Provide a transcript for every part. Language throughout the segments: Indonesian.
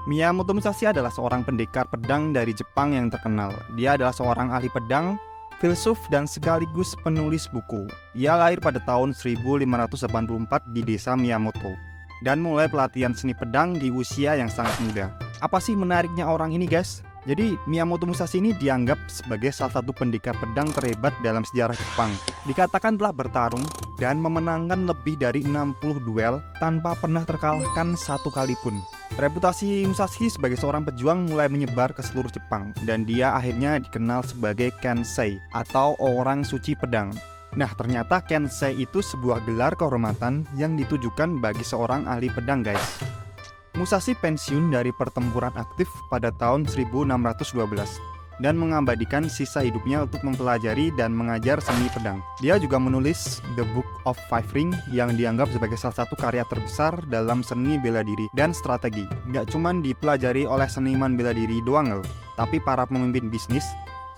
Miyamoto Musashi adalah seorang pendekar pedang dari Jepang yang terkenal. Dia adalah seorang ahli pedang, filsuf, dan sekaligus penulis buku. Ia lahir pada tahun 1584 di desa Miyamoto dan mulai pelatihan seni pedang di usia yang sangat muda. Apa sih menariknya orang ini, guys? Jadi Miyamoto Musashi ini dianggap sebagai salah satu pendekar pedang terhebat dalam sejarah Jepang. Dikatakan telah bertarung dan memenangkan lebih dari 60 duel tanpa pernah terkalahkan satu kali pun. Reputasi Musashi sebagai seorang pejuang mulai menyebar ke seluruh Jepang dan dia akhirnya dikenal sebagai Kensei atau orang suci pedang. Nah, ternyata Kensei itu sebuah gelar kehormatan yang ditujukan bagi seorang ahli pedang, guys. Musashi pensiun dari pertempuran aktif pada tahun 1612 dan mengabadikan sisa hidupnya untuk mempelajari dan mengajar seni pedang. Dia juga menulis The Book of Five Rings yang dianggap sebagai salah satu karya terbesar dalam seni bela diri dan strategi. Gak cuma dipelajari oleh seniman bela diri doang loh, tapi para pemimpin bisnis,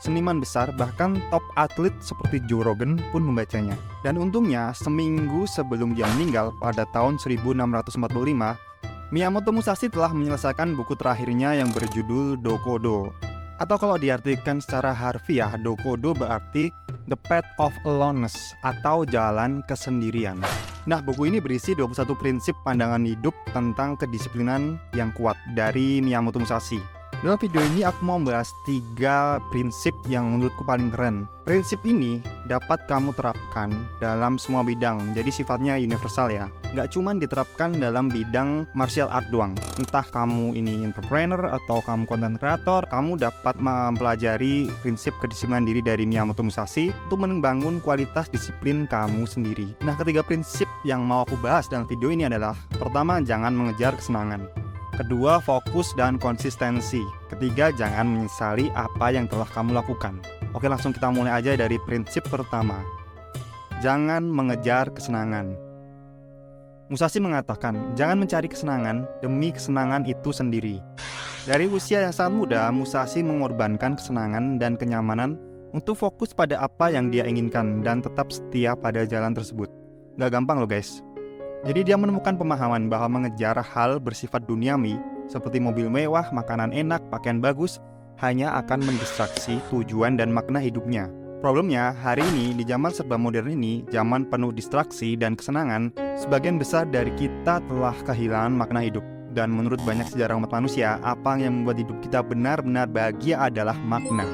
seniman besar, bahkan top atlet seperti Joe Rogan pun membacanya. Dan untungnya, seminggu sebelum dia meninggal pada tahun 1645, Miyamoto Musashi telah menyelesaikan buku terakhirnya yang berjudul Dokodo. Atau kalau diartikan secara harfiah, Dokodo berarti The Path of Aloneness atau Jalan Kesendirian. Nah, buku ini berisi 21 prinsip pandangan hidup tentang kedisiplinan yang kuat dari Miyamoto Musashi. Dalam video ini aku mau membahas 3 prinsip yang menurutku paling keren. Prinsip ini dapat kamu terapkan dalam semua bidang, jadi sifatnya universal ya. Gak cuma diterapkan dalam bidang martial art doang. Entah kamu ini entrepreneur atau kamu content creator, kamu dapat mempelajari prinsip kedisiplinan diri dari Miyamoto Musashi untuk membangun kualitas disiplin kamu sendiri. Nah, ketiga prinsip yang mau aku bahas dalam video ini adalah: pertama, jangan mengejar kesenangan. Kedua, fokus dan konsistensi. Ketiga, jangan menyesali apa yang telah kamu lakukan. Oke, langsung kita mulai aja dari prinsip pertama. Jangan mengejar kesenangan. Musashi mengatakan, jangan mencari kesenangan demi kesenangan itu sendiri. Dari usia yang sangat muda, Musashi mengorbankan kesenangan dan kenyamanan untuk fokus pada apa yang dia inginkan dan tetap setia pada jalan tersebut. Gak gampang loh, guys. Jadi dia menemukan pemahaman bahwa mengejar hal bersifat duniawi seperti mobil mewah, makanan enak, pakaian bagus hanya akan mendistraksi tujuan dan makna hidupnya. Problemnya, hari ini di zaman serba modern ini, zaman penuh distraksi dan kesenangan, sebagian besar dari kita telah kehilangan makna hidup. Dan menurut banyak sejarah umat manusia, apa yang membuat hidup kita benar-benar bahagia adalah makna.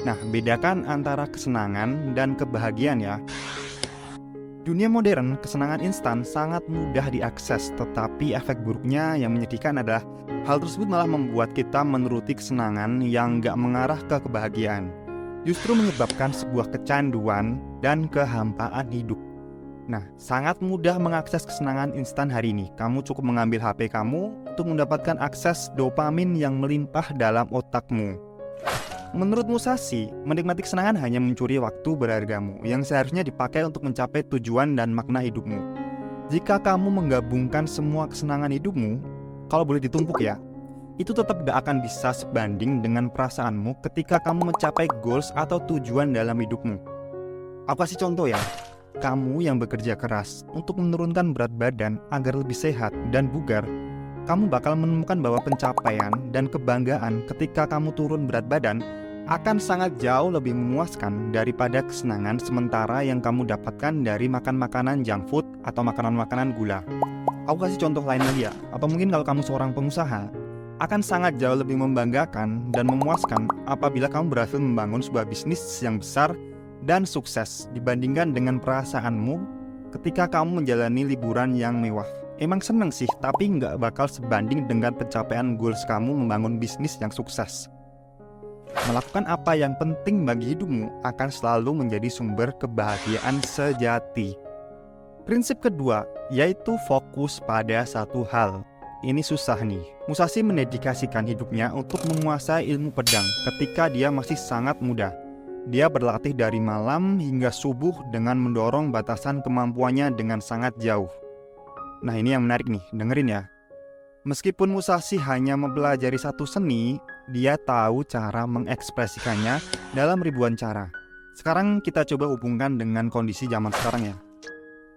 Nah, bedakan antara kesenangan dan kebahagiaan ya. Dunia modern, kesenangan instan sangat mudah diakses, tetapi efek buruknya yang menyedihkan adalah hal tersebut malah membuat kita menuruti kesenangan yang gak mengarah ke kebahagiaan. Justru menyebabkan sebuah kecanduan dan kehampaan hidup. Nah, sangat mudah mengakses kesenangan instan hari ini. Kamu cukup mengambil HP kamu untuk mendapatkan akses dopamin yang melimpah dalam otakmu. Menurut Musashi, menikmati kesenangan hanya mencuri waktu berhargamu yang seharusnya dipakai untuk mencapai tujuan dan makna hidupmu. Jika kamu menggabungkan semua kesenangan hidupmu, kalau boleh ditumpuk ya, itu tetap gak akan bisa sebanding dengan perasaanmu ketika kamu mencapai goals atau tujuan dalam hidupmu. Aku kasih contoh ya, kamu yang bekerja keras untuk menurunkan berat badan agar lebih sehat dan bugar, kamu bakal menemukan bahwa pencapaian dan kebanggaan ketika kamu turun berat badan akan sangat jauh lebih memuaskan daripada kesenangan sementara yang kamu dapatkan dari makan makanan junk food atau makanan-makanan gula. Aku kasih contoh lain lagi ya, atau mungkin kalau kamu seorang pengusaha, akan sangat jauh lebih membanggakan dan memuaskan apabila kamu berhasil membangun sebuah bisnis yang besar dan sukses dibandingkan dengan perasaanmu ketika kamu menjalani liburan yang mewah. Emang seneng sih, tapi nggak bakal sebanding dengan pencapaian goals kamu membangun bisnis yang sukses. Melakukan apa yang penting bagi hidupmu akan selalu menjadi sumber kebahagiaan sejati. Prinsip kedua, yaitu fokus pada satu hal. Ini susah nih. Musashi mendedikasikan hidupnya untuk menguasai ilmu pedang ketika dia masih sangat muda. Dia berlatih dari malam hingga subuh dengan mendorong batasan kemampuannya dengan sangat jauh. Nah, ini yang menarik nih, dengerin ya. Meskipun Musashi hanya mempelajari satu seni, dia tahu cara mengekspresikannya dalam ribuan cara. Sekarang kita coba hubungkan dengan kondisi zaman sekarang ya.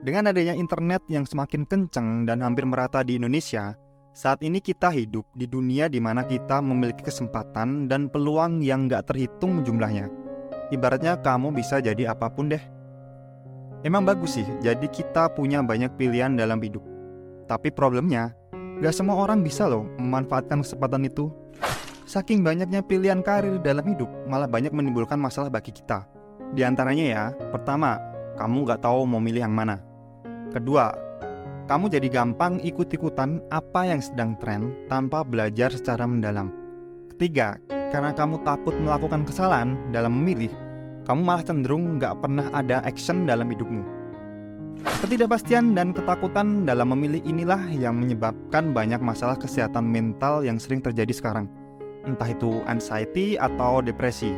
Dengan adanya internet yang semakin kencang dan hampir merata di Indonesia, Saat ini kita hidup di dunia di mana kita memiliki kesempatan dan peluang yang gak terhitung jumlahnya. Ibaratnya kamu bisa jadi apapun deh. Emang bagus sih, jadi kita punya banyak pilihan dalam hidup. Tapi problemnya, gak semua orang bisa loh memanfaatkan kesempatan itu. Saking banyaknya pilihan karir dalam hidup, malah banyak menimbulkan masalah bagi kita. Di antaranya ya, pertama, kamu gak tahu mau milih yang mana. Kedua, kamu jadi gampang ikut-ikutan apa yang sedang tren tanpa belajar secara mendalam. Ketiga, karena kamu takut melakukan kesalahan dalam memilih, kamu malah cenderung gak pernah ada action dalam hidupmu. Ketidakpastian dan ketakutan dalam memilih inilah yang menyebabkan banyak masalah kesehatan mental yang sering terjadi sekarang. Entah itu anxiety atau depresi.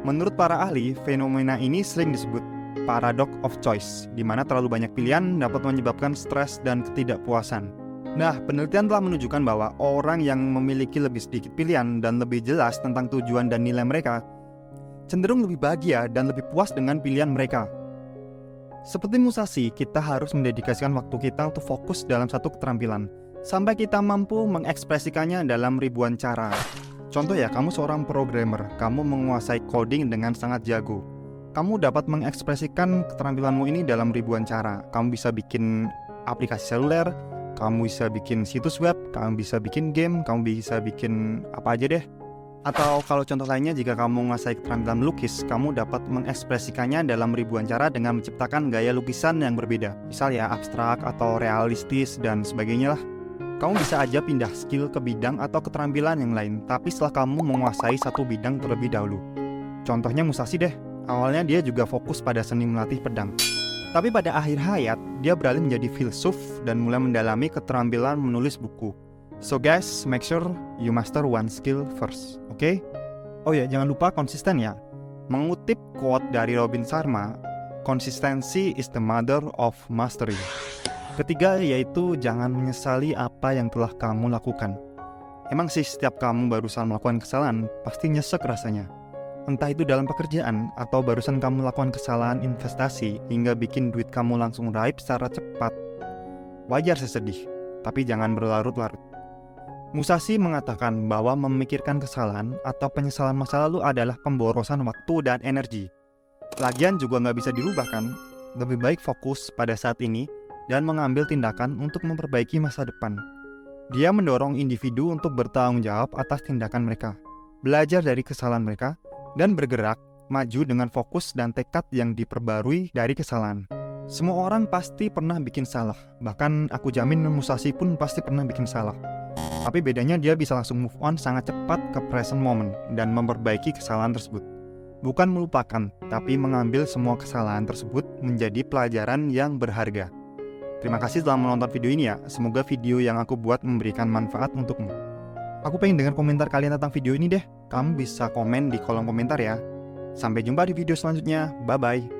Menurut para ahli, fenomena ini sering disebut paradox of choice, di mana terlalu banyak pilihan dapat menyebabkan stres dan ketidakpuasan. Nah, penelitian telah menunjukkan bahwa orang yang memiliki lebih sedikit pilihan dan lebih jelas tentang tujuan dan nilai mereka, cenderung lebih bahagia dan lebih puas dengan pilihan mereka. Seperti Musashi, kita harus mendedikasikan waktu kita untuk fokus dalam satu keterampilan, sampai kita mampu mengekspresikannya dalam ribuan cara. Contoh ya, kamu seorang programmer, kamu menguasai coding dengan sangat jago. Kamu dapat mengekspresikan keterampilanmu ini dalam ribuan cara. Kamu bisa bikin aplikasi seluler, kamu bisa bikin situs web, kamu bisa bikin game, kamu bisa bikin apa aja deh. Atau kalau contoh lainnya, jika kamu menguasai keterampilan melukis, kamu dapat mengekspresikannya dalam ribuan cara dengan menciptakan gaya lukisan yang berbeda. Misal ya abstrak atau realistis dan sebagainya lah. Kamu bisa aja pindah skill ke bidang atau keterampilan yang lain, tapi setelah kamu menguasai satu bidang terlebih dahulu. Contohnya Musashi deh. Awalnya dia juga fokus pada seni melatih pedang. Tapi pada akhir hayat, dia beralih menjadi filsuf dan mulai mendalami keterampilan menulis buku. So guys, make sure you master one skill first, oke? Oh ya, jangan lupa konsisten ya. Mengutip quote dari Robin Sharma, consistency is the mother of mastery. Ketiga yaitu jangan menyesali apa yang telah kamu lakukan. Emang sih setiap kamu barusan melakukan kesalahan, pasti nyesek rasanya. Entah itu dalam pekerjaan atau barusan kamu melakukan kesalahan investasi hingga bikin duit kamu langsung raib secara cepat. Wajar sih sedih, tapi jangan berlarut-larut. Musashi mengatakan bahwa memikirkan kesalahan atau penyesalan masa lalu adalah pemborosan waktu dan energi. Lagian juga nggak bisa dirubah kan? Lebih baik fokus pada saat ini dan mengambil tindakan untuk memperbaiki masa depan. Dia mendorong individu untuk bertanggung jawab atas tindakan mereka, belajar dari kesalahan mereka, dan bergerak maju dengan fokus dan tekad yang diperbarui dari kesalahan. Semua orang pasti pernah bikin salah, bahkan aku jamin Musashi pun pasti pernah bikin salah. Tapi bedanya dia bisa langsung move on sangat cepat ke present moment dan memperbaiki kesalahan tersebut. Bukan melupakan, tapi mengambil semua kesalahan tersebut menjadi pelajaran yang berharga. Terima kasih telah menonton video ini ya, semoga video yang aku buat memberikan manfaat untukmu. Aku pengen dengar komentar kalian tentang video ini deh. Kamu bisa komen di kolom komentar ya. Sampai jumpa di video selanjutnya. Bye-bye.